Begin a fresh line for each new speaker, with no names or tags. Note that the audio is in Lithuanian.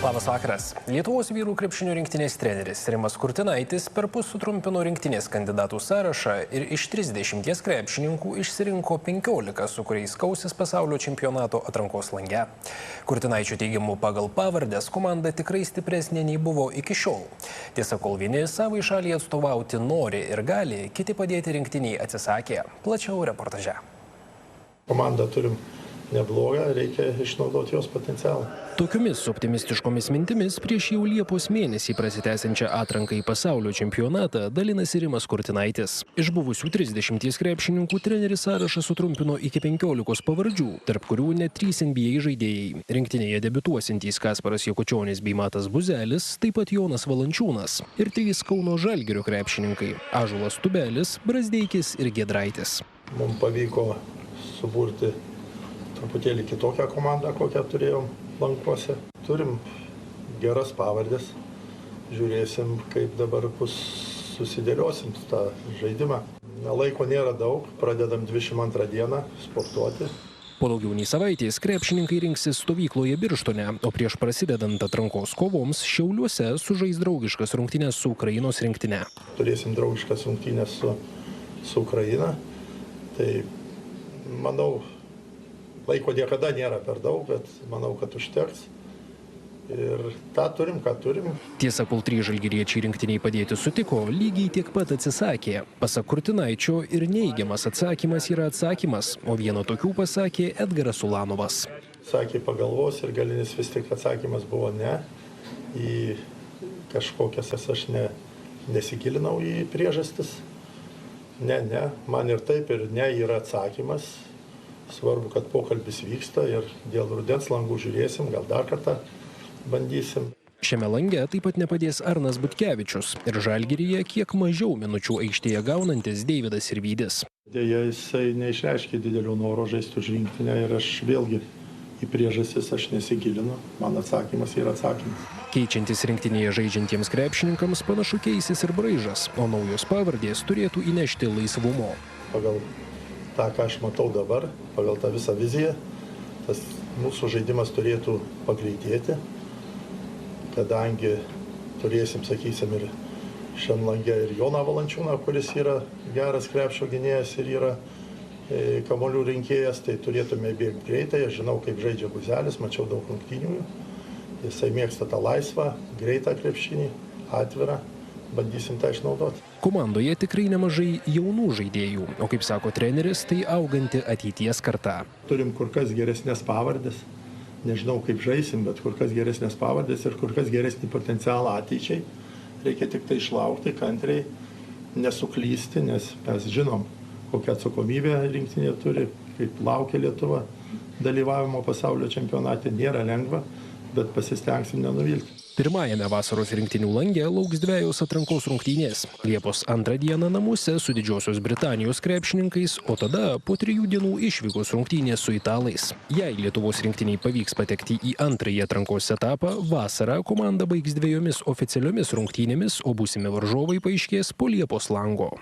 Labas vakaras. Lietuvos vyrų krepšinio rinktinės treneris Rimas Kurtinaitis perpus sutrumpino rinktinės kandidatų sąrašą ir iš 30 krepšininkų išsirinko 15, su kuriais kausis pasaulio čempionato atrankos lange. Kurtinaičio teigimu, pagal pavardės komanda tikrai stipresnė nei buvo iki šiol. Tiesa, kol vieni savai šaliai atstovauti nori ir gali, kiti padėti rinktiniai atsisakė. Plačiau reportaže.
Komandą turim neblogą, reikia išnaudoti jos potencialą.
Tokiomis optimistiškomis mintimis prieš jau Liepos mėnesį prasitęsiančią atranką į pasaulio čempionatą dalinasi Rimas Kurtinaitis. Iš buvusių 30 krepšininkų treneris sąrašą sutrumpino iki 15 pavardžių, tarp kurių net 3 NBA žaidėjai. Rinktinėje debiutuosiantys Kasparas Jakučionis bei Matas Buzelis, taip pat Jonas Valančiūnas ir 3 Kauno Žalgirio krepšininkai – Ąžuolas Tubelis, Brazdeikis ir Giedraitis.
Mums pavyko suburti truputėlį kitokią komandą, kokią turėjom lankuose. Turim geras pavardės, žiūrėsim, kaip dabar susidėliosim tą žaidimą. Laiko nėra daug, pradedam 22 dieną sportuoti.
Po daugiau nei savaitės krepšininkai rinksis stovykloje Birštone, o prieš prasidedant atrankos kovoms Šiauliuose sužais draugiškas rungtynes su Ukrainos rinktine.
Turėsim draugiškas rungtynes su Ukraina, tai manau, laiko niekada nėra per daug, bet manau, kad užteks. Ir tą turim, ką turim.
Tiesa, kol 3 žalgiriečiai rinktiniai padėti sutiko, lygiai tiek pat atsisakė. Pasak Kurtinaičio, ir neigiamas atsakymas yra atsakymas, o vieną tokių pasakė Edgaras Ulanovas.
Sakė, pagalvos ir galinis vis tik atsakymas buvo ne. Į kažkokias aš nesigilinau į priežastis. Ne, man ir taip ir ne yra atsakymas. Svarbu, kad pokalbis vyksta ir dėl rudens langų žiūrėsim, gal dar kartą bandysim.
Šiame lange taip pat nepadės Arnas Butkevičius ir Žalgiryje kiek mažiau minučių aikštėje gaunantis Deividas Sirvydis.
Deja, jisai neišreiškė didelio noro žaisti už rinktinę ir aš vėlgi į priežastis aš nesigilinu. Man atsakymas yra atsakymas.
Keičiantis rinktinėje žaidžiantiems krepšininkams panašu keisis ir braižas, o naujos pavardės turėtų įnešti laisvumo.
Pagal tą, ką aš matau dabar, pagal tą visą viziją, tas mūsų žaidimas turėtų pagreitėti, kadangi turėsim, sakysim, ir šiam lange ir Joną Valančiūną, kuris yra geras krepšio gynėjas ir yra kamuolių rinkėjas, tai turėtume bėgti greitai. Aš žinau, kaip žaidžia Buzelis, mačiau daug rungtynių. Jisai mėgsta tą laisvą, greitą krepšinį, atvirą. Bandysim tą išnaudoti.
Komandoje tikrai nemažai jaunų žaidėjų, o kaip sako treneris, tai auganti ateities karta.
Turim kur kas geresnės pavardės. Nežinau, kaip žaisim, bet kur kas geresnės pavardės ir kur kas geresnį potencialą ateičiai. Reikia tik tai išlaukti, kantriai, nesuklysti, nes mes žinom, kokią atsakomybę rinktinė turi, kaip laukia Lietuva dalyvavimo pasaulio čempionate. Nėra lengva, bet pasistengsim nenuvilti.
Pirmajame vasaros rinktinių lange lauks 2 atrankos rungtynės. Liepos 2 dieną namuose su Didžiosios Britanijos krepšininkais, o tada po 3 dienų išvykos rungtynės su italais. Jei Lietuvos rinktiniai pavyks patekti į antrąjį atrankos etapą, vasarą komanda baigs 2 oficialiomis rungtynėmis, o būsimi varžovai paaiškės po Liepos lango.